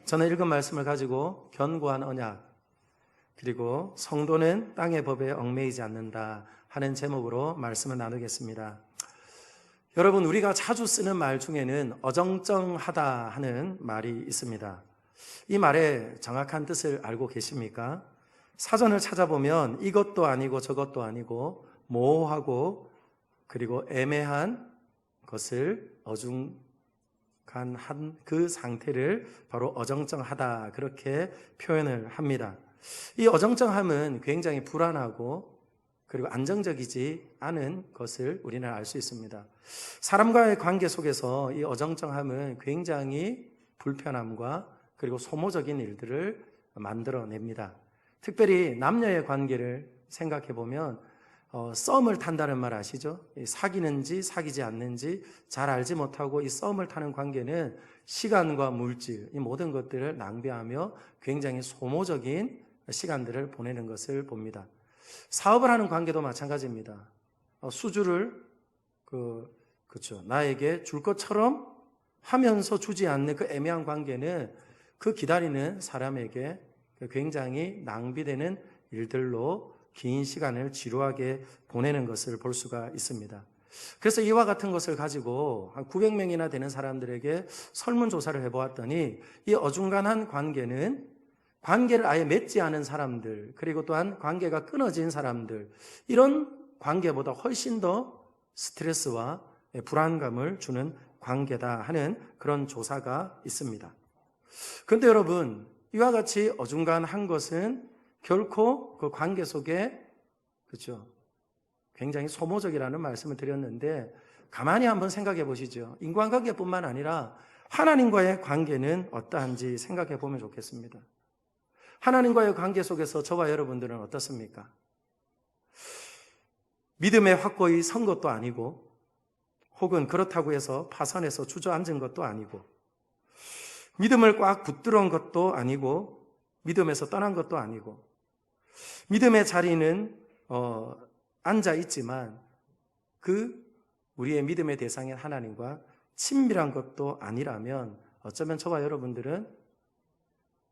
저는 읽은 말씀을 가지고 견고한 언약, 그리고 성도는 땅의 법에 얽매이지 않는다 하는 제목으로 말씀을 나누겠습니다. 여러분, 우리가 자주 쓰는 말 중에는 어정쩡하다 하는 말이 있습니다. 이 말의 정확한 뜻을 알고 계십니까? 사전을 찾아보면 이것도 아니고 저것도 아니고 모호하고 그리고 애매한 것을 어중간한 그 상태를 바로 어정쩡하다, 그렇게 표현을 합니다. 이 어정쩡함은 굉장히 불안하고 그리고 안정적이지 않은 것을 우리는 알 수 있습니다. 사람과의 관계 속에서 이 어정쩡함은 굉장히 불편함과 그리고 소모적인 일들을 만들어냅니다. 특별히 남녀의 관계를 생각해 보면 썸을 탄다는 말 아시죠? 사귀는지 사귀지 않는지 잘 알지 못하고 이 썸을 타는 관계는 시간과 물질, 이 모든 것들을 낭비하며 굉장히 소모적인 시간들을 보내는 것을 봅니다. 사업을 하는 관계도 마찬가지입니다. 수주를 그렇죠, 나에게 줄 것처럼 하면서 주지 않는 그 애매한 관계는 그 기다리는 사람에게 굉장히 낭비되는 일들로 긴 시간을 지루하게 보내는 것을 볼 수가 있습니다. 그래서 이와 같은 것을 가지고 한 900명이나 되는 사람들에게 설문조사를 해보았더니 이 어중간한 관계는 관계를 아예 맺지 않은 사람들, 그리고 또한 관계가 끊어진 사람들, 이런 관계보다 훨씬 더 스트레스와 불안감을 주는 관계다 하는 그런 조사가 있습니다. 그런데 여러분, 이와 같이 어중간한 것은 결코 그 관계 속에, 그렇죠, 굉장히 소모적이라는 말씀을 드렸는데, 가만히 한번 생각해 보시죠. 인간관계뿐만 아니라 하나님과의 관계는 어떠한지 생각해 보면 좋겠습니다. 하나님과의 관계 속에서 저와 여러분들은 어떻습니까? 믿음에 확고히 선 것도 아니고, 혹은 그렇다고 해서 파선해서 주저앉은 것도 아니고, 믿음을 꽉 붙들은 것도 아니고, 믿음에서 떠난 것도 아니고, 믿음의 자리는 앉아 있지만 우리의 믿음의 대상인 하나님과 친밀한 것도 아니라면 어쩌면 저와 여러분들은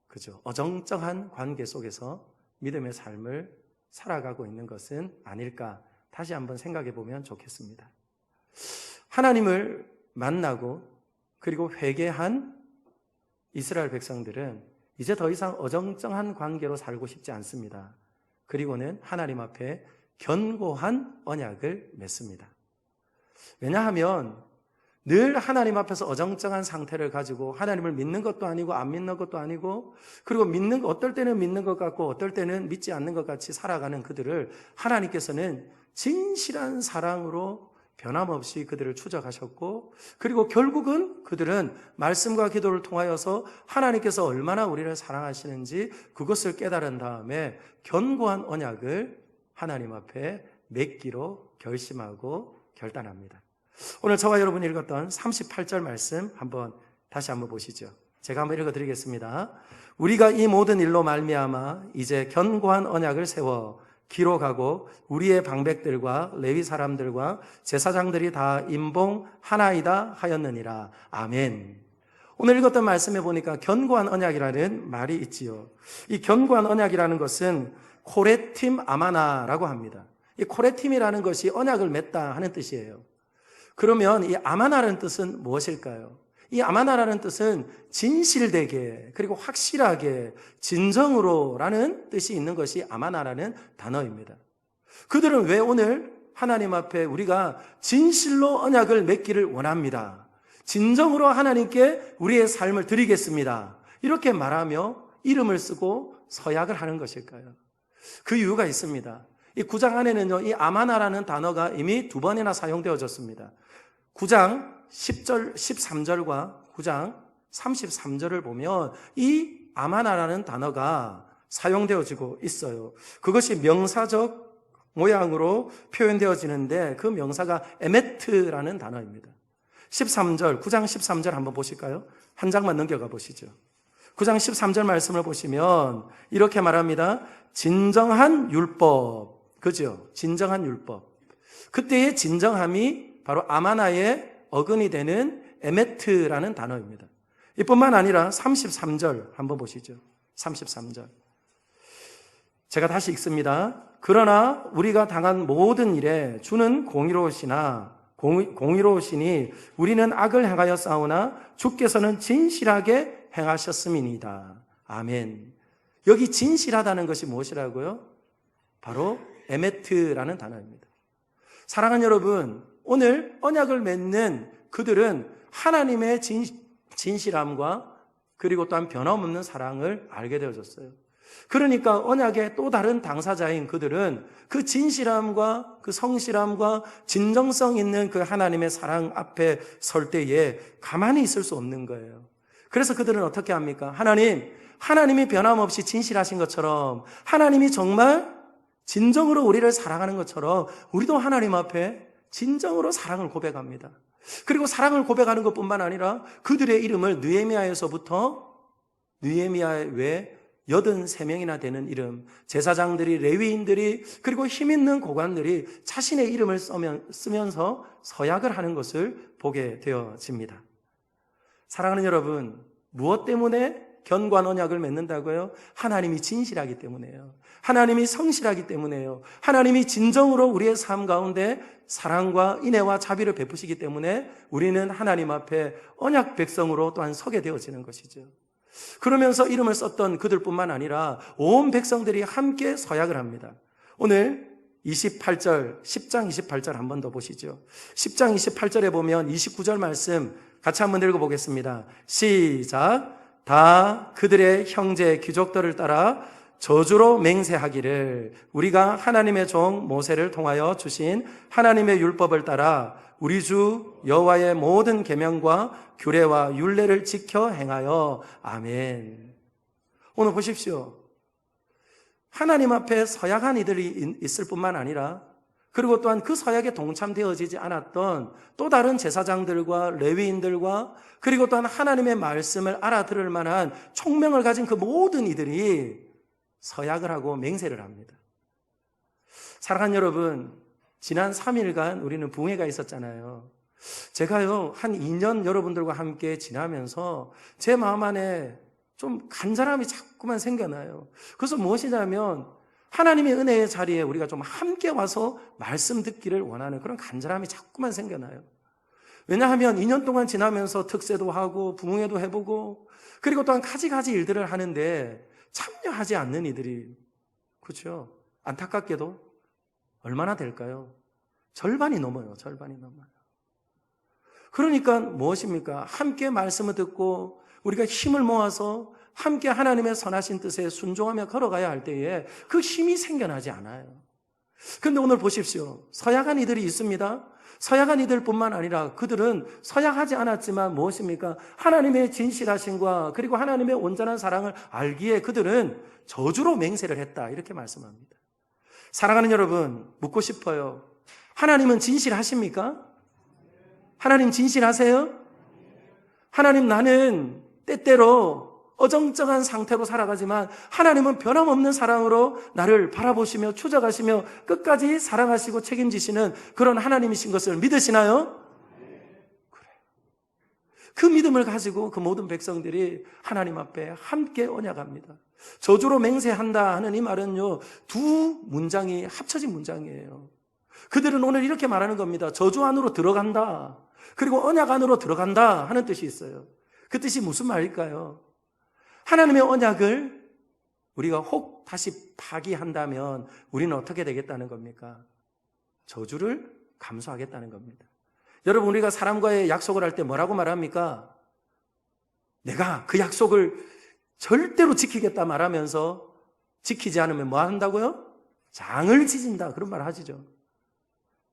그죠, 어정쩡한 관계 속에서 믿음의 삶을 살아가고 있는 것은 아닐까, 다시 한번 생각해 보면 좋겠습니다. 하나님을 만나고 그리고 회개한 이스라엘 백성들은 이제 더 이상 어정쩡한 관계로 살고 싶지 않습니다. 그리고는 하나님 앞에 견고한 언약을 맺습니다. 왜냐하면 늘 하나님 앞에서 어정쩡한 상태를 가지고 하나님을 믿는 것도 아니고 안 믿는 것도 아니고, 그리고 어떨 때는 믿는 것 같고 어떨 때는 믿지 않는 것 같이 살아가는 그들을 하나님께서는 진실한 사랑으로 변함없이 그들을 추적하셨고, 그리고 결국은 그들은 말씀과 기도를 통하여서 하나님께서 얼마나 우리를 사랑하시는지 그것을 깨달은 다음에 견고한 언약을 하나님 앞에 맺기로 결심하고 결단합니다. 오늘 저와 여러분이 읽었던 38절 말씀 다시 한번 보시죠. 제가 한번 읽어드리겠습니다. 우리가 이 모든 일로 말미암아 이제 견고한 언약을 세워 기록하고 우리의 방백들과 레위 사람들과 제사장들이 다 임봉하나이다 하였느니라. 아멘. 오늘 읽었던 말씀에 보니까 견고한 언약이라는 말이 있지요. 이 견고한 언약이라는 것은 코레팀 아마나라고 합니다. 이 코레팀이라는 것이 언약을 맺다 하는 뜻이에요. 그러면 이 아마나라는 뜻은 무엇일까요? 이 아마나라는 뜻은 진실되게, 그리고 확실하게, 진정으로라는 뜻이 있는 것이 아마나라는 단어입니다. 그들은 왜 오늘 하나님 앞에 우리가 진실로 언약을 맺기를 원합니다, 진정으로 하나님께 우리의 삶을 드리겠습니다, 이렇게 말하며 이름을 쓰고 서약을 하는 것일까요? 그 이유가 있습니다. 이 9장 안에는요, 이 아마나라는 단어가 이미 2번이나 사용되어졌습니다. 9장 10절, 13절과 9장 33절을 보면 이 아마나라는 단어가 사용되어지고 있어요. 그것이 명사적 모양으로 표현되어지는데 그 명사가 에메트라는 단어입니다. 13절, 9장 13절 한번 보실까요? 한 장만 넘겨가 보시죠. 9장 13절 말씀을 보시면 이렇게 말합니다. 진정한 율법, 그죠? 진정한 율법. 그때의 진정함이 바로 아마나의 어근이 되는 에메트라는 단어입니다. 이뿐만 아니라 33절 한번 보시죠. 33절. 제가 다시 읽습니다. 그러나 우리가 당한 모든 일에 주는 공의로우시니 우리는 악을 행하여 싸우나 주께서는 진실하게 행하셨음이니이다. 아멘. 여기 진실하다는 것이 무엇이라고요? 바로 에메트라는 단어입니다. 사랑하는 여러분, 오늘 언약을 맺는 그들은 하나님의 진실함과 그리고 또한 변함없는 사랑을 알게 되어졌어요. 그러니까 언약의 또 다른 당사자인 그들은 그 진실함과 그 성실함과 진정성 있는 그 하나님의 사랑 앞에 설 때에 가만히 있을 수 없는 거예요. 그래서 그들은 어떻게 합니까? 하나님이 변함없이 진실하신 것처럼, 하나님이 정말 진정으로 우리를 사랑하는 것처럼 우리도 하나님 앞에 진정으로 사랑을 고백합니다. 그리고 사랑을 고백하는 것뿐만 아니라 그들의 이름을 느헤미야에서부터 느헤미야 외 83명이나 되는 이름, 제사장들이, 레위인들이, 그리고 힘있는 고관들이 자신의 이름을 쓰면서 서약을 하는 것을 보게 되어집니다. 사랑하는 여러분, 무엇 때문에 견고한 언약을 맺는다고요? 하나님이 진실하기 때문에요. 하나님이 성실하기 때문에요. 하나님이 진정으로 우리의 삶 가운데 사랑과 인애와 자비를 베푸시기 때문에 우리는 하나님 앞에 언약 백성으로 또한 서게 되어지는 것이죠. 그러면서 이름을 썼던 그들뿐만 아니라 온 백성들이 함께 서약을 합니다. 오늘 10장 28절 한 번 더 보시죠. 10장 28절에 보면 29절 말씀 같이 한번 읽어보겠습니다. 시작. 다 그들의 형제 귀족들을 따라 저주로 맹세하기를 우리가 하나님의 종 모세를 통하여 주신 하나님의 율법을 따라 우리 주 여호와의 모든 계명과 규례와 율례를 지켜 행하여 아멘. 오늘 보십시오. 하나님 앞에 서약한 이들이 있을 뿐만 아니라 그리고 또한 그 서약에 동참되어지지 않았던 또 다른 제사장들과 레위인들과 그리고 또한 하나님의 말씀을 알아들을 만한 총명을 가진 그 모든 이들이 서약을 하고 맹세를 합니다. 사랑하는 여러분, 지난 3일간 우리는 부흥회가 있었잖아요. 제가요, 한 2년 여러분들과 함께 지나면서 제 마음 안에 좀 간절함이 자꾸만 생겨나요. 그래서 무엇이냐면 하나님의 은혜의 자리에 우리가 좀 함께 와서 말씀 듣기를 원하는 그런 간절함이 자꾸만 생겨나요. 왜냐하면 2년 동안 지나면서 특세도 하고 부흥회도 해보고 그리고 또한 가지가지 일들을 하는데 참여하지 않는 이들이, 그렇죠? 안타깝게도 얼마나 될까요? 절반이 넘어요. 절반이 넘어요. 그러니까 무엇입니까? 함께 말씀을 듣고 우리가 힘을 모아서 함께 하나님의 선하신 뜻에 순종하며 걸어가야 할 때에 그 힘이 생겨나지 않아요. 그런데 오늘 보십시오. 서약한 이들이 있습니다. 서약한 이들뿐만 아니라 그들은 서약하지 않았지만 무엇입니까? 하나님의 진실하심과 그리고 하나님의 온전한 사랑을 알기에 그들은 저주로 맹세를 했다. 이렇게 말씀합니다. 사랑하는 여러분, 묻고 싶어요. 하나님은 진실하십니까? 하나님 진실하세요? 하나님, 나는 때때로 어정쩡한 상태로 살아가지만 하나님은 변함없는 사랑으로 나를 바라보시며 추적하시며 끝까지 사랑하시고 책임지시는 그런 하나님이신 것을 믿으시나요? 그래요. 그 믿음을 가지고 그 모든 백성들이 하나님 앞에 함께 언약합니다. 저주로 맹세한다 하는 이 말은요, 두 문장이 합쳐진 문장이에요. 그들은 오늘 이렇게 말하는 겁니다. 저주 안으로 들어간다. 그리고 언약 안으로 들어간다 하는 뜻이 있어요. 그 뜻이 무슨 말일까요? 하나님의 언약을 우리가 혹 다시 파기한다면 우리는 어떻게 되겠다는 겁니까? 저주를 감수하겠다는 겁니다. 여러분, 우리가 사람과의 약속을 할 때 뭐라고 말합니까? 내가 그 약속을 절대로 지키겠다 말하면서 지키지 않으면 뭐 한다고요? 장을 지진다. 그런 말 하시죠.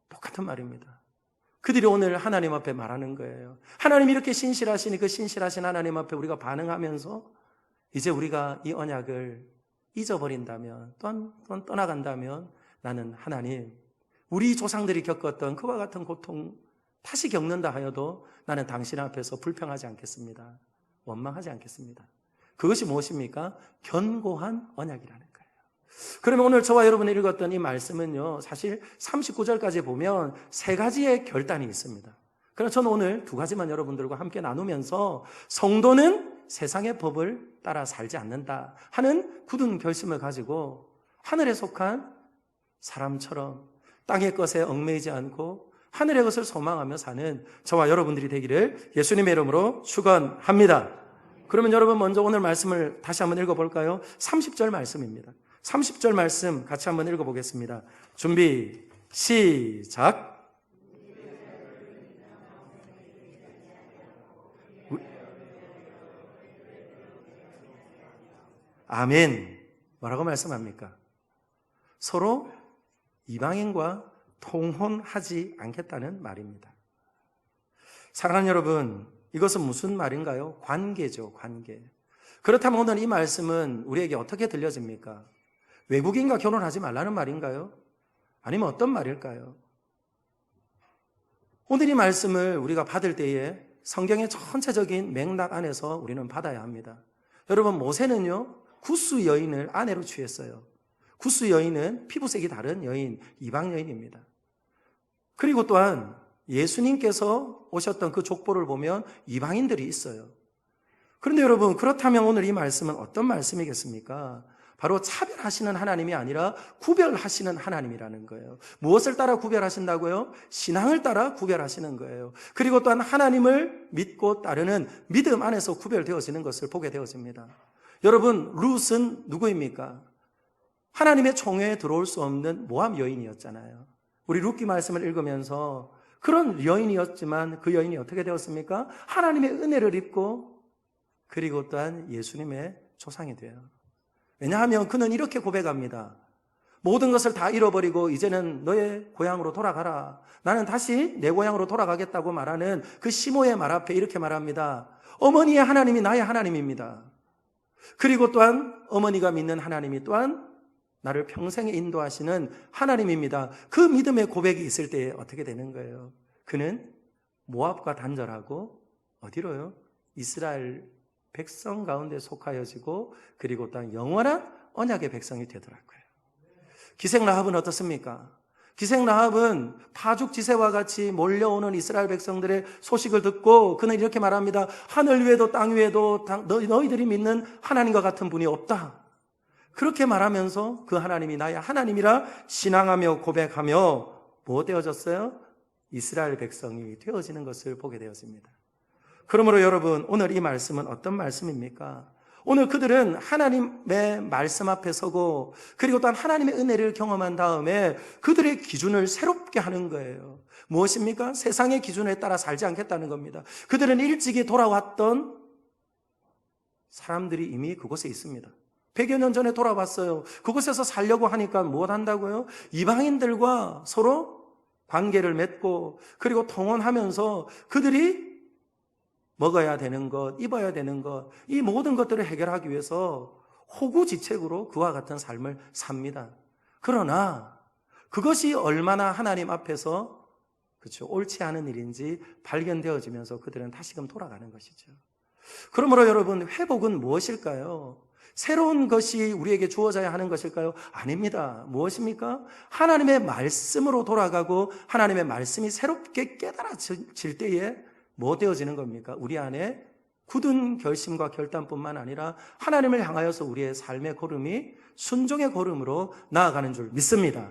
똑같은 말입니다. 그들이 오늘 하나님 앞에 말하는 거예요. 하나님이 이렇게 신실하시니 그 신실하신 하나님 앞에 우리가 반응하면서 이제 우리가 이 언약을 잊어버린다면 또한 떠나간다면 나는 하나님, 우리 조상들이 겪었던 그와 같은 고통 다시 겪는다 하여도 나는 당신 앞에서 불평하지 않겠습니다. 원망하지 않겠습니다. 그것이 무엇입니까? 견고한 언약이라는 거예요. 그러면 오늘 저와 여러분이 읽었던 이 말씀은요, 사실 39절까지 보면 세 가지의 결단이 있습니다. 그러나 저는 오늘 두 가지만 여러분들과 함께 나누면서 성도는 세상의 법을 따라 살지 않는다 하는 굳은 결심을 가지고 하늘에 속한 사람처럼 땅의 것에 얽매이지 않고 하늘의 것을 소망하며 사는 저와 여러분들이 되기를 예수님의 이름으로 축원합니다. 그러면 여러분 먼저 오늘 말씀을 다시 한번 읽어볼까요? 30절 말씀입니다. 30절 말씀 같이 한번 읽어보겠습니다. 준비, 시작. 아멘. 뭐라고 말씀합니까? 서로 이방인과 통혼하지 않겠다는 말입니다. 사랑하는 여러분, 이것은 무슨 말인가요? 관계죠, 관계. 그렇다면 오늘 이 말씀은 우리에게 어떻게 들려집니까? 외국인과 결혼하지 말라는 말인가요? 아니면 어떤 말일까요? 오늘 이 말씀을 우리가 받을 때에 성경의 전체적인 맥락 안에서 우리는 받아야 합니다. 여러분, 모세는요, 구스 여인을 아내로 취했어요. 구스 여인은 피부색이 다른 여인, 이방 여인입니다. 그리고 또한 예수님께서 오셨던 그 족보를 보면 이방인들이 있어요. 그런데 여러분, 그렇다면 오늘 이 말씀은 어떤 말씀이겠습니까? 바로 차별하시는 하나님이 아니라 구별하시는 하나님이라는 거예요. 무엇을 따라 구별하신다고요? 신앙을 따라 구별하시는 거예요. 그리고 또한 하나님을 믿고 따르는 믿음 안에서 구별되어지는 것을 보게 되어집니다. 여러분, 룻은 누구입니까? 하나님의 총회에 들어올 수 없는 모압 여인이었잖아요. 우리 룻기 말씀을 읽으면서 그런 여인이었지만 그 여인이 어떻게 되었습니까? 하나님의 은혜를 입고 그리고 또한 예수님의 조상이 돼요. 왜냐하면 그는 이렇게 고백합니다. 모든 것을 다 잃어버리고 이제는 너의 고향으로 돌아가라. 나는 다시 내 고향으로 돌아가겠다고 말하는 그 시모의 말 앞에 이렇게 말합니다. 어머니의 하나님이 나의 하나님입니다. 그리고 또한 어머니가 믿는 하나님이 또한 나를 평생에 인도하시는 하나님입니다. 그 믿음의 고백이 있을 때 어떻게 되는 거예요? 그는 모압과 단절하고 어디로요? 이스라엘 백성 가운데 속하여지고 그리고 또한 영원한 언약의 백성이 되더라고요. 기생 라합은 어떻습니까? 기생 라합은 파죽 지세와 같이 몰려오는 이스라엘 백성들의 소식을 듣고 그는 이렇게 말합니다. 하늘 위에도 땅 위에도 너희들이 믿는 하나님과 같은 분이 없다. 그렇게 말하면서 그 하나님이 나의 하나님이라 신앙하며 고백하며 뭐 되어졌어요? 이스라엘 백성이 되어지는 것을 보게 되었습니다. 그러므로 여러분, 오늘 이 말씀은 어떤 말씀입니까? 오늘 그들은 하나님의 말씀 앞에 서고 그리고 또한 하나님의 은혜를 경험한 다음에 그들의 기준을 새롭게 하는 거예요. 무엇입니까? 세상의 기준에 따라 살지 않겠다는 겁니다. 그들은 일찍이 돌아왔던 사람들이 이미 그곳에 있습니다. 100여 년 전에 돌아왔어요. 그곳에서 살려고 하니까 무엇 한다고요? 이방인들과 서로 관계를 맺고 그리고 통혼하면서 그들이 먹어야 되는 것, 입어야 되는 것, 이 모든 것들을 해결하기 위해서 호구지책으로 그와 같은 삶을 삽니다. 그러나 그것이 얼마나 하나님 앞에서 그렇죠, 옳지 않은 일인지 발견되어지면서 그들은 다시금 돌아가는 것이죠. 그러므로 여러분, 회복은 무엇일까요? 새로운 것이 우리에게 주어져야 하는 것일까요? 아닙니다. 무엇입니까? 하나님의 말씀으로 돌아가고 하나님의 말씀이 새롭게 깨달아질 때에 뭐 되어지는 겁니까? 우리 안에 굳은 결심과 결단뿐만 아니라 하나님을 향하여서 우리의 삶의 걸음이 순종의 걸음으로 나아가는 줄 믿습니다.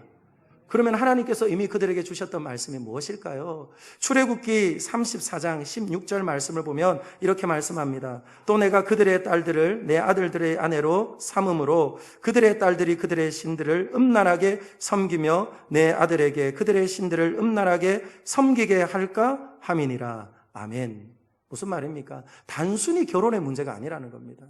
그러면 하나님께서 이미 그들에게 주셨던 말씀이 무엇일까요? 출애굽기 34장 16절 말씀을 보면 이렇게 말씀합니다. 또 내가 그들의 딸들을 내 아들들의 아내로 삼음으로 그들의 딸들이 그들의 신들을 음란하게 섬기며 내 아들에게 그들의 신들을 음란하게 섬기게 할까 함이니라. 아멘. 무슨 말입니까? 단순히 결혼의 문제가 아니라는 겁니다.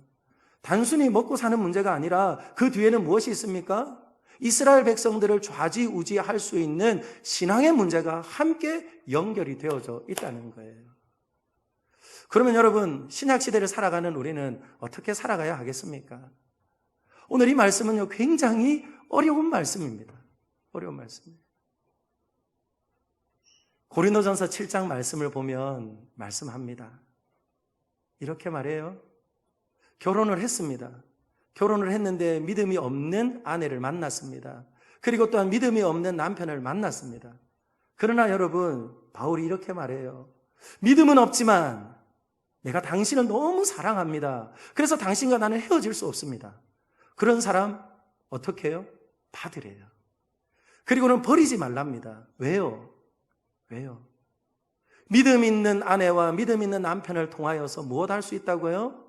단순히 먹고 사는 문제가 아니라 그 뒤에는 무엇이 있습니까? 이스라엘 백성들을 좌지우지할 수 있는 신앙의 문제가 함께 연결이 되어져 있다는 거예요. 그러면 여러분, 신약시대를 살아가는 우리는 어떻게 살아가야 하겠습니까? 오늘 이 말씀은요, 굉장히 어려운 말씀입니다. 어려운 말씀입니다. 고린도전서 7장 말씀을 보면 말씀합니다. 이렇게 말해요. 결혼을 했습니다. 결혼을 했는데 믿음이 없는 아내를 만났습니다. 그리고 또한 믿음이 없는 남편을 만났습니다. 그러나 여러분, 바울이 이렇게 말해요. 믿음은 없지만 내가 당신을 너무 사랑합니다. 그래서 당신과 나는 헤어질 수 없습니다. 그런 사람 어떻게 해요? 받으래요. 그리고는 버리지 말랍니다. 왜요? 왜요? 믿음 있는 아내와 믿음 있는 남편을 통하여서 무엇 할 수 있다고요?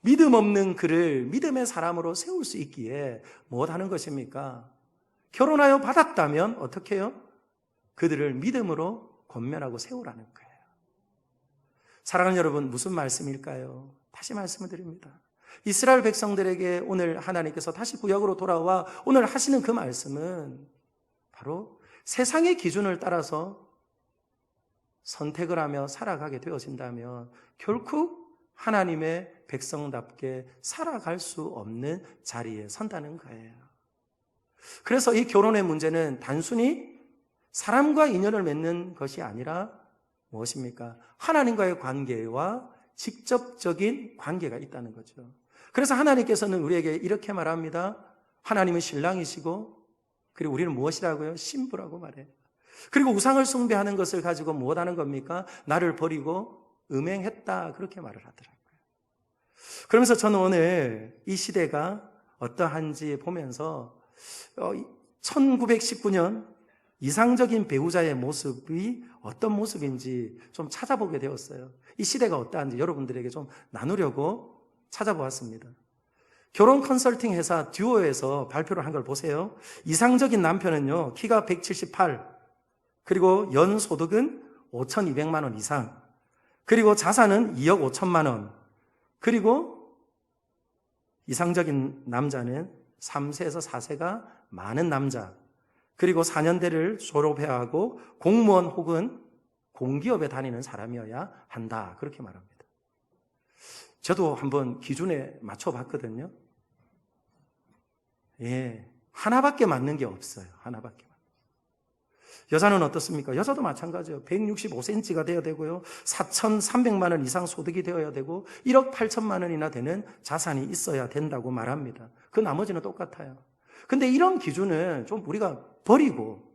믿음 없는 그를 믿음의 사람으로 세울 수 있기에 무엇 하는 것입니까? 결혼하여 받았다면 어떻게 해요? 그들을 믿음으로 권면하고 세우라는 거예요. 사랑하는 여러분, 무슨 말씀일까요? 다시 말씀을 드립니다. 이스라엘 백성들에게 오늘 하나님께서 다시 구약으로 돌아와 오늘 하시는 그 말씀은 바로 세상의 기준을 따라서 선택을 하며 살아가게 되어진다면 결코 하나님의 백성답게 살아갈 수 없는 자리에 선다는 거예요. 그래서 이 결혼의 문제는 단순히 사람과 인연을 맺는 것이 아니라 무엇입니까? 하나님과의 관계와 직접적인 관계가 있다는 거죠. 그래서 하나님께서는 우리에게 이렇게 말합니다. 하나님은 신랑이시고 그리고 우리는 무엇이라고요? 신부라고 말해요. 그리고 우상을 숭배하는 것을 가지고 무엇 하는 겁니까? 나를 버리고 음행했다 그렇게 말을 하더라고요. 그러면서 저는 오늘 이 시대가 어떠한지 보면서 1919년 이상적인 배우자의 모습이 어떤 모습인지 좀 찾아보게 되었어요. 이 시대가 어떠한지 여러분들에게 좀 나누려고 찾아보았습니다. 결혼 컨설팅 회사 듀오에서 발표를 한 걸 보세요. 이상적인 남편은요, 키가 178, 그리고 연 소득은 5,200만 원 이상, 그리고 자산은 2억 5천만 원, 그리고 이상적인 남자는 3세에서 4세가 많은 남자, 그리고 4년대를 졸업해야 하고 공무원 혹은 공기업에 다니는 사람이어야 한다. 그렇게 말합니다. 저도 한번 기준에 맞춰봤거든요. 예, 하나밖에 맞는 게 없어요. 하나밖에. 여자는 어떻습니까? 여자도 마찬가지예요. 165cm가 되어야 되고요. 4,300만 원 이상 소득이 되어야 되고 1억 8천만 원이나 되는 자산이 있어야 된다고 말합니다. 그 나머지는 똑같아요. 근데 이런 기준은 좀 우리가 버리고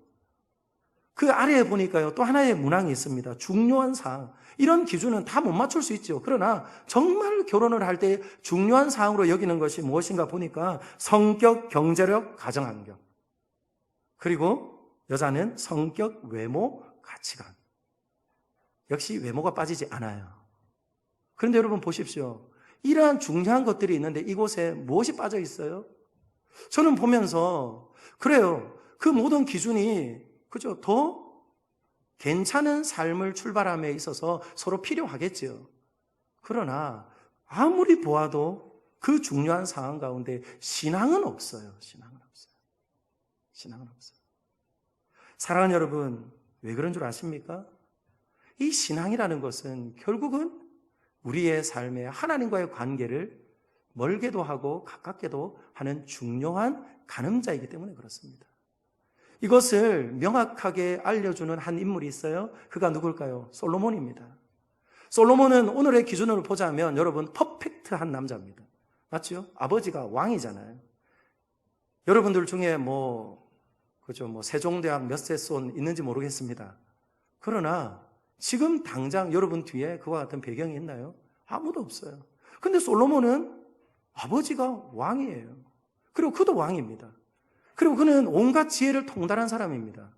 그 아래에 보니까요, 또 하나의 문항이 있습니다. 중요한 사항. 이런 기준은 다 못 맞출 수 있죠. 그러나 정말 결혼을 할 때 중요한 사항으로 여기는 것이 무엇인가 보니까 성격, 경제력, 가정환경. 그리고 여자는 성격, 외모, 가치관. 역시 외모가 빠지지 않아요. 그런데 여러분 보십시오. 이러한 중요한 것들이 있는데 이곳에 무엇이 빠져 있어요? 저는 보면서 그래요. 그 모든 기준이 그죠? 더 괜찮은 삶을 출발함에 있어서 서로 필요하겠지요. 그러나 아무리 보아도 그 중요한 상황 가운데 신앙은 없어요. 신앙은 없어요. 신앙은 없어요. 사랑하는 여러분, 왜 그런 줄 아십니까? 이 신앙이라는 것은 결국은 우리의 삶에 하나님과의 관계를 멀게도 하고 가깝게도 하는 중요한 가늠자이기 때문에 그렇습니다. 이것을 명확하게 알려주는 한 인물이 있어요. 그가 누굴까요? 솔로몬입니다. 솔로몬은 오늘의 기준으로 보자면 여러분 퍼펙트한 남자입니다. 맞죠? 아버지가 왕이잖아요. 여러분들 중에 세종대왕 몇 세 손 있는지 모르겠습니다. 그러나 지금 당장 여러분 뒤에 그와 같은 배경이 있나요? 아무도 없어요. 근데 솔로몬은 아버지가 왕이에요. 그리고 그도 왕입니다. 그리고 그는 온갖 지혜를 통달한 사람입니다.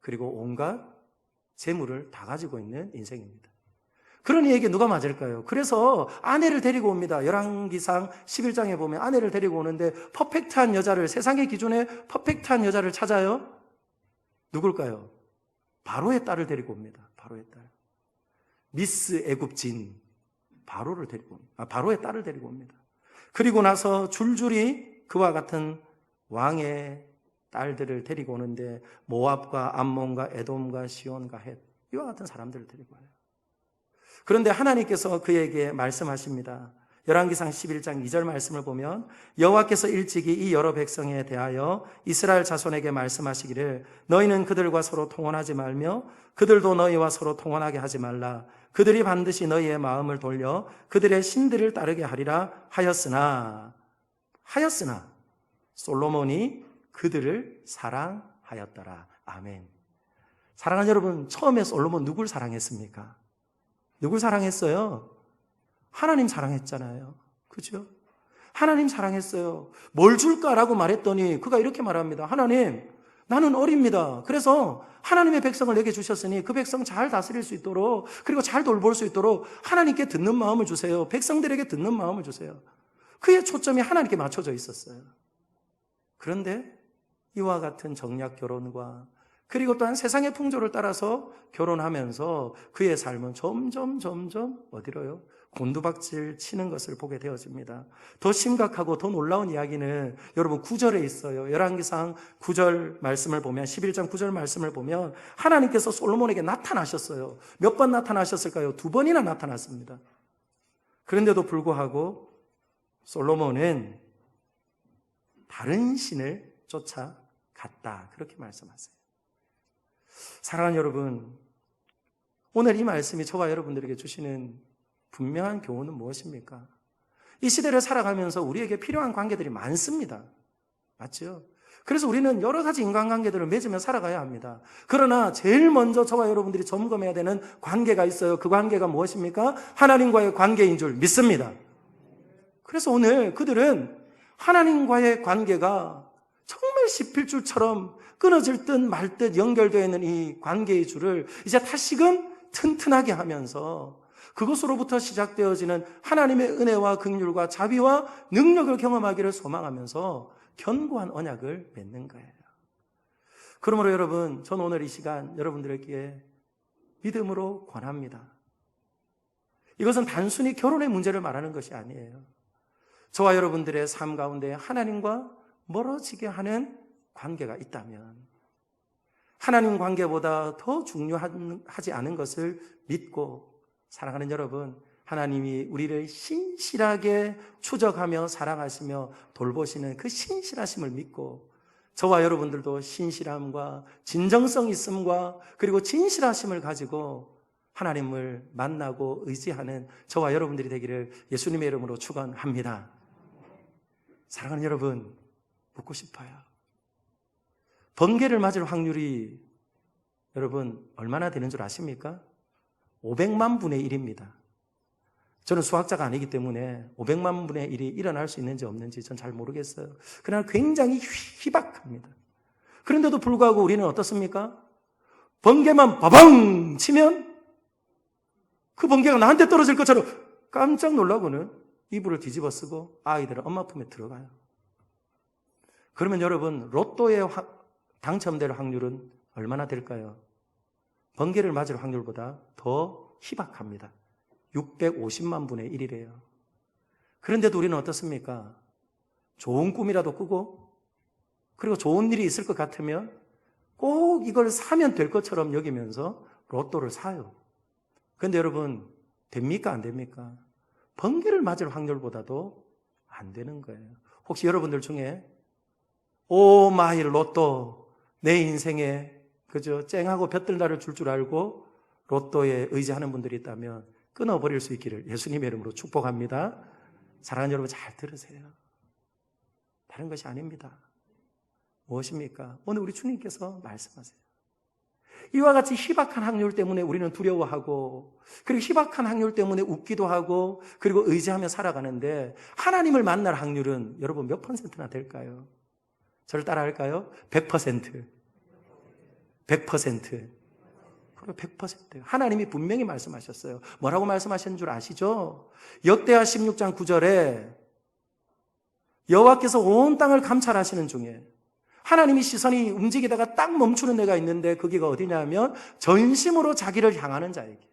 그리고 온갖 재물을 다 가지고 있는 인생입니다. 그러니 이게 누가 맞을까요? 그래서 아내를 데리고 옵니다. 열왕기상 11장에 보면 아내를 데리고 오는데 퍼펙트한 여자를, 세상의 기준에 퍼펙트한 여자를 찾아요. 누굴까요? 바로의 딸을 데리고 옵니다. 바로의 딸. 미스 애굽진 바로의 딸을 데리고 옵니다. 그리고 나서 줄줄이 그와 같은 왕의 딸들을 데리고 오는데 모압과 암몬과 에돔과 시온과 헷 이와 같은 사람들을 데리고 와요. 그런데 하나님께서 그에게 말씀하십니다. 열왕기상 11장 2절 말씀을 보면 여호와께서 일찍이 이 여러 백성에 대하여 이스라엘 자손에게 말씀하시기를 너희는 그들과 서로 통혼하지 말며 그들도 너희와 서로 통혼하게 하지 말라. 그들이 반드시 너희의 마음을 돌려 그들의 신들을 따르게 하리라 하였으나 솔로몬이 그들을 사랑하였더라. 아멘. 사랑하는 여러분, 처음에 솔로몬 누굴 사랑했습니까? 누굴 사랑했어요? 하나님 사랑했잖아요. 그죠? 하나님 사랑했어요. 뭘 줄까라고 말했더니 그가 이렇게 말합니다. 하나님, 나는 어립니다. 그래서 하나님의 백성을 내게 주셨으니 그 백성 잘 다스릴 수 있도록, 그리고 잘 돌볼 수 있도록 하나님께 듣는 마음을 주세요. 백성들에게 듣는 마음을 주세요. 그의 초점이 하나님께 맞춰져 있었어요. 그런데 이와 같은 정략 결혼과 그리고 또한 세상의 풍조를 따라서 결혼하면서 그의 삶은 점점 어디로요? 곤두박질 치는 것을 보게 되어집니다. 더 심각하고 더 놀라운 이야기는 여러분 9절에 있어요. 열왕기상 9절 말씀을 보면 11장 9절 말씀을 보면 하나님께서 솔로몬에게 나타나셨어요. 몇 번 나타나셨을까요? 2번이나 나타났습니다. 그런데도 불구하고 솔로몬은 다른 신을 쫓아갔다. 그렇게 말씀하세요. 사랑하는 여러분, 오늘 이 말씀이 저와 여러분들에게 주시는 분명한 교훈은 무엇입니까? 이 시대를 살아가면서 우리에게 필요한 관계들이 많습니다. 맞죠? 그래서 우리는 여러 가지 인간관계들을 맺으며 살아가야 합니다. 그러나 제일 먼저 저와 여러분들이 점검해야 되는 관계가 있어요. 그 관계가 무엇입니까? 하나님과의 관계인 줄 믿습니다. 그래서 오늘 그들은 하나님과의 관계가 정말 씹힐줄처럼 끊어질 듯 말 듯 연결되어 있는 이 관계의 줄을 이제 다시금 튼튼하게 하면서 그것으로부터 시작되어지는 하나님의 은혜와 긍휼과 자비와 능력을 경험하기를 소망하면서 견고한 언약을 맺는 거예요. 그러므로 여러분, 저는 오늘 이 시간 여러분들에게 믿음으로 권합니다. 이것은 단순히 결혼의 문제를 말하는 것이 아니에요. 저와 여러분들의 삶 가운데 하나님과 멀어지게 하는 관계가 있다면 하나님 관계보다 더 중요하지 않은 것을 믿고 사랑하는 여러분, 하나님이 우리를 신실하게 추적하며 사랑하시며 돌보시는 그 신실하심을 믿고 저와 여러분들도 신실함과 진정성 있음과 그리고 진실하심을 가지고 하나님을 만나고 의지하는 저와 여러분들이 되기를 예수님의 이름으로 축원합니다. 사랑하는 여러분, 묻고 싶어요. 번개를 맞을 확률이 여러분 얼마나 되는 줄 아십니까? 500만 분의 1입니다. 저는 수학자가 아니기 때문에 500만 분의 1이 일어날 수 있는지 없는지 전 잘 모르겠어요. 그러나 굉장히 희박합니다. 그런데도 불구하고 우리는 어떻습니까? 번개만 바방 치면 그 번개가 나한테 떨어질 것처럼 깜짝 놀라고는 이불을 뒤집어 쓰고 아이들은 엄마 품에 들어가요. 그러면 여러분, 로또에 당첨될 확률은 얼마나 될까요? 번개를 맞을 확률보다 더 희박합니다. 650만 분의 1이래요. 그런데도 우리는 어떻습니까? 좋은 꿈이라도 꾸고 그리고 좋은 일이 있을 것 같으면 꼭 이걸 사면 될 것처럼 여기면서 로또를 사요. 그런데 여러분, 됩니까? 안 됩니까? 번개를 맞을 확률보다도 안 되는 거예요. 혹시 여러분들 중에 오 마이 로또, 내 인생에 그저 쨍하고 볕들날을 줄 알고 로또에 의지하는 분들이 있다면 끊어버릴 수 있기를 예수님의 이름으로 축복합니다. 사랑하는 여러분, 잘 들으세요. 다른 것이 아닙니다. 무엇입니까? 오늘 우리 주님께서 말씀하세요. 이와 같이 희박한 확률 때문에 우리는 두려워하고 그리고 희박한 확률 때문에 웃기도 하고 그리고 의지하며 살아가는데 하나님을 만날 확률은 여러분 몇 퍼센트나 될까요? 저를 따라할까요? 100%. 100%. 그리고 100%. 하나님이 분명히 말씀하셨어요. 뭐라고 말씀하신 줄 아시죠? 역대하 16장 9절에 여호와께서 온 땅을 감찰하시는 중에 하나님이 시선이 움직이다가 딱 멈추는 데가 있는데 거기가 어디냐면 전심으로 자기를 향하는 자에게.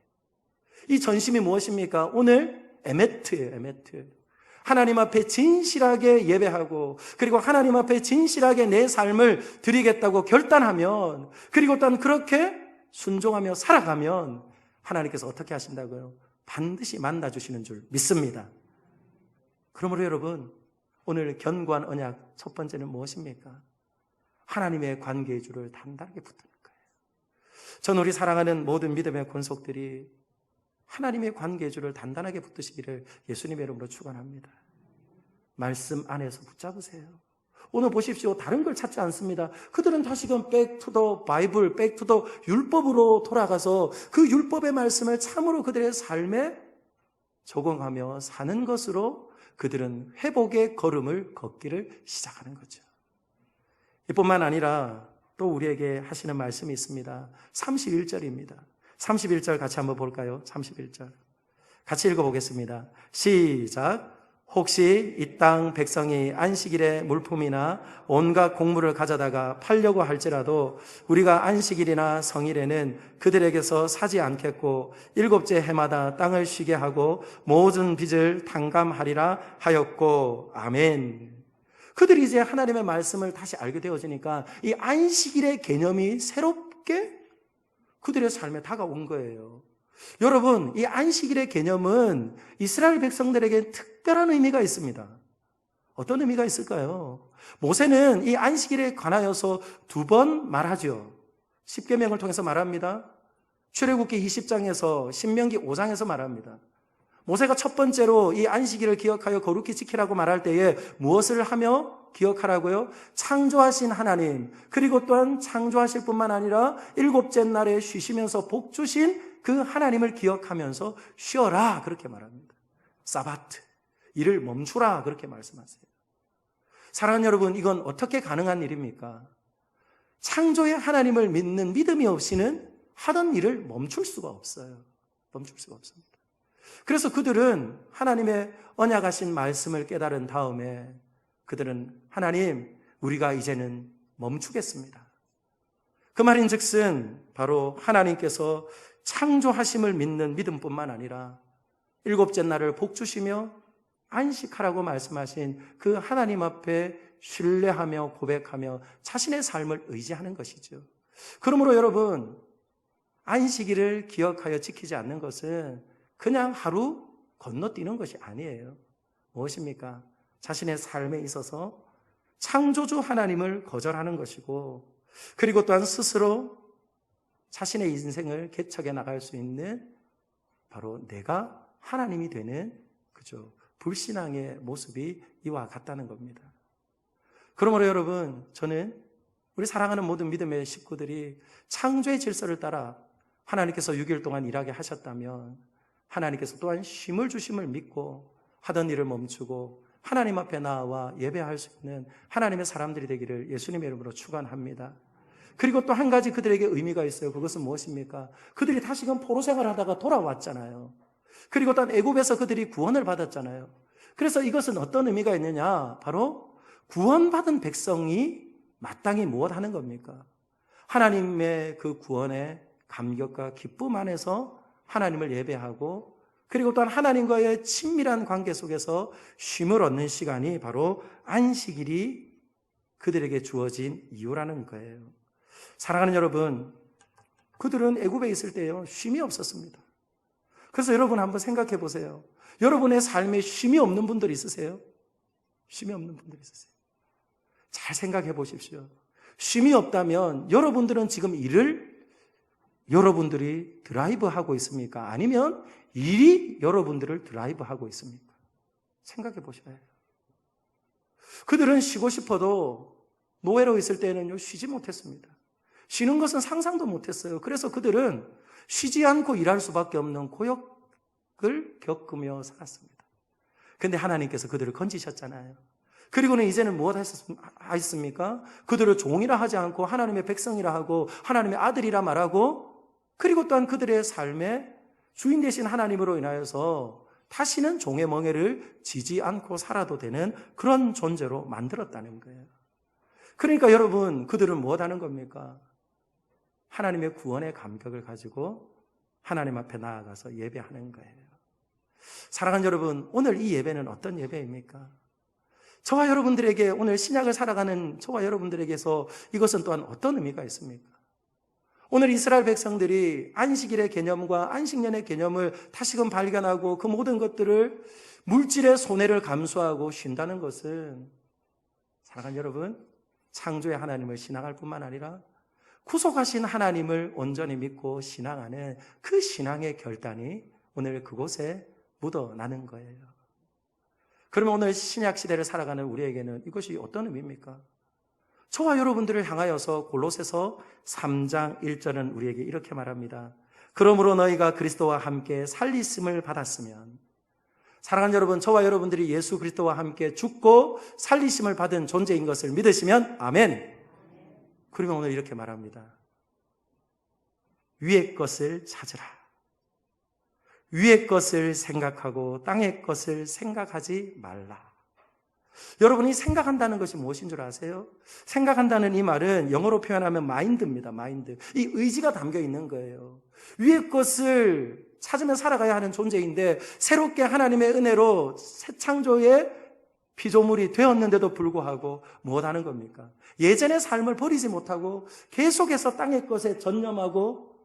이 전심이 무엇입니까? 오늘 에메트예요. 에메트. 하나님 앞에 진실하게 예배하고 그리고 하나님 앞에 진실하게 내 삶을 드리겠다고 결단하면 그리고 또한 그렇게 순종하며 살아가면 하나님께서 어떻게 하신다고요? 반드시 만나주시는 줄 믿습니다. 그러므로 여러분, 오늘 견고한 언약 첫 번째는 무엇입니까? 하나님의 관계의 줄을 단단하게 붙드는 거예요. 전 우리 사랑하는 모든 믿음의 권속들이 하나님의 관계의 줄을 단단하게 붙드시기를 예수님의 이름으로 축원합니다. 말씀 안에서 붙잡으세요. 오늘 보십시오. 다른 걸 찾지 않습니다. 그들은 다시금 back to the Bible, back to the 율법으로 돌아가서 그 율법의 말씀을 참으로 그들의 삶에 적용하며 사는 것으로 그들은 회복의 걸음을 걷기를 시작하는 거죠. 이뿐만 아니라 또 우리에게 하시는 말씀이 있습니다. 31절입니다. 31절 같이 한번 볼까요? 31절. 같이 읽어보겠습니다. 시작. 혹시 이 땅 백성이 안식일에 물품이나 온갖 곡물을 가져다가 팔려고 할지라도 우리가 안식일이나 성일에는 그들에게서 사지 않겠고 일곱째 해마다 땅을 쉬게 하고 모든 빚을 탕감하리라 하였고. 아멘. 그들이 이제 하나님의 말씀을 다시 알게 되어지니까 이 안식일의 개념이 새롭게 그들의 삶에 다가온 거예요. 여러분, 이 안식일의 개념은 이스라엘 백성들에게 특별한 의미가 있습니다. 어떤 의미가 있을까요? 모세는 이 안식일에 관하여서 2번 말하죠. 십계명을 통해서 말합니다. 출애굽기 20장에서 신명기 5장에서 말합니다. 모세가 첫 번째로 이 안식일을 기억하여 거룩히 지키라고 말할 때에 무엇을 하며 기억하라고요? 창조하신 하나님, 그리고 또한 창조하실 뿐만 아니라 일곱째 날에 쉬시면서 복 주신 그 하나님을 기억하면서 쉬어라, 그렇게 말합니다. 사바트, 일을 멈추라, 그렇게 말씀하세요. 사랑하는 여러분, 이건 어떻게 가능한 일입니까? 창조의 하나님을 믿는 믿음이 없이는 하던 일을 멈출 수가 없어요. 멈출 수가 없습니다. 그래서 그들은 하나님의 언약하신 말씀을 깨달은 다음에 그들은 하나님, 우리가 이제는 멈추겠습니다. 그 말인즉슨 바로 하나님께서 창조하심을 믿는 믿음뿐만 아니라 일곱째 날을 복 주시며 안식하라고 말씀하신 그 하나님 앞에 신뢰하며 고백하며 자신의 삶을 의지하는 것이죠. 그러므로 여러분, 안식일을 기억하여 지키지 않는 것은 그냥 하루 건너뛰는 것이 아니에요. 무엇입니까? 자신의 삶에 있어서 창조주 하나님을 거절하는 것이고, 그리고 또한 스스로 자신의 인생을 개척해 나갈 수 있는 바로 내가 하나님이 되는 그죠, 불신앙의 모습이 이와 같다는 겁니다. 그러므로 여러분, 저는 우리 사랑하는 모든 믿음의 식구들이 창조의 질서를 따라 하나님께서 6일 동안 일하게 하셨다면 하나님께서 또한 쉼을 주심을 믿고 하던 일을 멈추고 하나님 앞에 나와 예배할 수 있는 하나님의 사람들이 되기를 예수님의 이름으로 축원합니다. 그리고 또 한 가지 그들에게 의미가 있어요. 그것은 무엇입니까? 그들이 다시금 포로 생활하다가 돌아왔잖아요. 그리고 또 애굽에서 그들이 구원을 받았잖아요. 그래서 이것은 어떤 의미가 있느냐? 바로 구원받은 백성이 마땅히 무엇하는 겁니까? 하나님의 그 구원의 감격과 기쁨 안에서 하나님을 예배하고, 그리고 또한 하나님과의 친밀한 관계 속에서 쉼을 얻는 시간이 바로 안식일이 그들에게 주어진 이유라는 거예요. 사랑하는 여러분, 그들은 애굽에 있을 때요, 쉼이 없었습니다. 그래서 여러분 한번 생각해 보세요. 여러분의 삶에 쉼이 없는 분들 있으세요? 쉼이 없는 분들 있으세요? 잘 생각해 보십시오. 쉼이 없다면 여러분들은 지금 일을 여러분들이 드라이브하고 있습니까? 아니면 일이 여러분들을 드라이브하고 있습니까? 생각해 보셔야 해요. 그들은 쉬고 싶어도 노예로 있을 때는요, 쉬지 못했습니다. 쉬는 것은 상상도 못했어요. 그래서 그들은 쉬지 않고 일할 수밖에 없는 고역을 겪으며 살았습니다. 그런데 하나님께서 그들을 건지셨잖아요. 그리고는 이제는 무엇 하셨습니까? 그들을 종이라 하지 않고 하나님의 백성이라 하고 하나님의 아들이라 말하고, 그리고 또한 그들의 삶에 주인 되신 하나님으로 인하여서 다시는 종의 멍에를 지지 않고 살아도 되는 그런 존재로 만들었다는 거예요. 그러니까 여러분, 그들은 무엇 하는 겁니까? 하나님의 구원의 감격을 가지고 하나님 앞에 나아가서 예배하는 거예요. 사랑하는 여러분, 오늘 이 예배는 어떤 예배입니까? 저와 여러분들에게, 오늘 신약을 살아가는 저와 여러분들에게서 이것은 또한 어떤 의미가 있습니까? 오늘 이스라엘 백성들이 안식일의 개념과 안식년의 개념을 다시금 발견하고 그 모든 것들을 물질의 손해를 감수하고 쉰다는 것은, 사랑하는 여러분, 창조의 하나님을 신앙할 뿐만 아니라 구속하신 하나님을 온전히 믿고 신앙하는 그 신앙의 결단이 오늘 그곳에 묻어나는 거예요. 그러면 오늘 신약 시대를 살아가는 우리에게는 이것이 어떤 의미입니까? 저와 여러분들을 향하여서 골로새서 3장 1절은 우리에게 이렇게 말합니다. 그러므로 너희가 그리스도와 함께 살리심을 받았으면, 사랑하는 여러분, 저와 여러분들이 예수 그리스도와 함께 죽고 살리심을 받은 존재인 것을 믿으시면 아멘. 그러면 오늘 이렇게 말합니다. 위의 것을 찾으라. 위의 것을 생각하고 땅의 것을 생각하지 말라. 여러분이 생각한다는 것이 무엇인 줄 아세요? 생각한다는 이 말은 영어로 표현하면 마인드입니다. 마인드. 이 의지가 담겨 있는 거예요. 위의 것을 찾으며 살아가야 하는 존재인데 새롭게 하나님의 은혜로 새 창조의 피조물이 되었는데도 불구하고 무엇하는 겁니까? 예전의 삶을 버리지 못하고 계속해서 땅의 것에 전념하고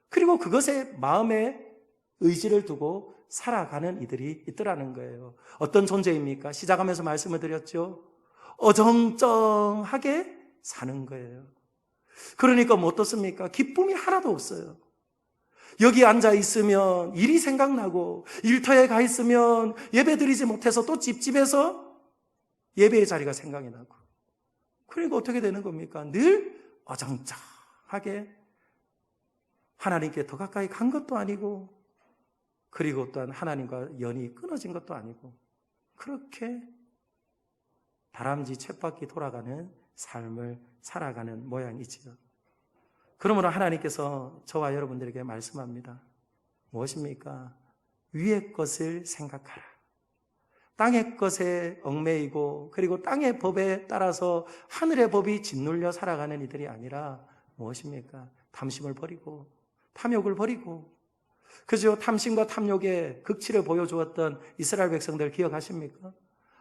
그리고 그것에 마음에 의지를 두고 살아가는 이들이 있더라는 거예요. 어떤 존재입니까? 시작하면서 말씀을 드렸죠. 어정쩡하게 사는 거예요. 그러니까 뭐 어떻습니까? 기쁨이 하나도 없어요. 여기 앉아 있으면 일이 생각나고 일터에 가 있으면 예배 드리지 못해서 또 찝찝해서 예배의 자리가 생각이 나고, 그러니까 어떻게 되는 겁니까? 늘 어정쩡하게 하나님께 더 가까이 간 것도 아니고 그리고 또한 하나님과 연이 끊어진 것도 아니고 그렇게 다람쥐 쳇바퀴 돌아가는 삶을 살아가는 모양이지요. 그러므로 하나님께서 저와 여러분들에게 말씀합니다. 무엇입니까? 위의 것을 생각하라. 땅의 것에 얽매이고 그리고 땅의 법에 따라서 하늘의 법이 짓눌려 살아가는 이들이 아니라 무엇입니까? 탐심을 버리고 탐욕을 버리고, 그죠? 탐심과 탐욕의 극치를 보여주었던 이스라엘 백성들 기억하십니까?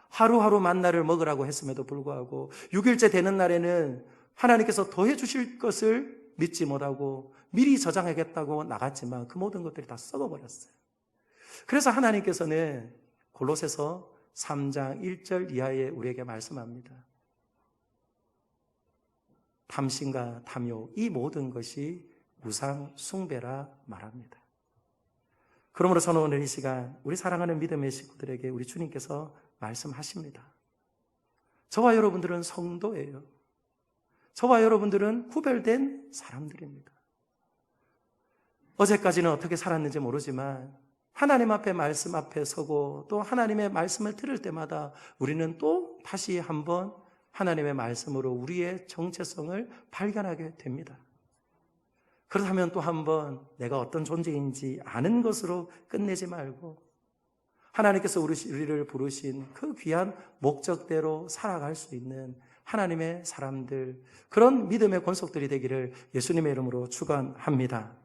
하루하루 만나를 먹으라고 했음에도 불구하고 6일째 되는 날에는 하나님께서 더해 주실 것을 믿지 못하고 미리 저장하겠다고 나갔지만 그 모든 것들이 다 썩어버렸어요. 그래서 하나님께서는 골로새서 3장 1절 이하에 우리에게 말씀합니다. 탐심과 탐욕, 이 모든 것이 우상 숭배라 말합니다. 그러므로 저는 오늘 이 시간 우리 사랑하는 믿음의 식구들에게 우리 주님께서 말씀하십니다. 저와 여러분들은 성도예요. 저와 여러분들은 구별된 사람들입니다. 어제까지는 어떻게 살았는지 모르지만 하나님 앞에 말씀 앞에 서고 또 하나님의 말씀을 들을 때마다 우리는 또 다시 한번 하나님의 말씀으로 우리의 정체성을 발견하게 됩니다. 그렇다면 또 한번 내가 어떤 존재인지 아는 것으로 끝내지 말고 하나님께서 우리를 부르신 그 귀한 목적대로 살아갈 수 있는 하나님의 사람들, 그런 믿음의 권속들이 되기를 예수님의 이름으로 축원합니다.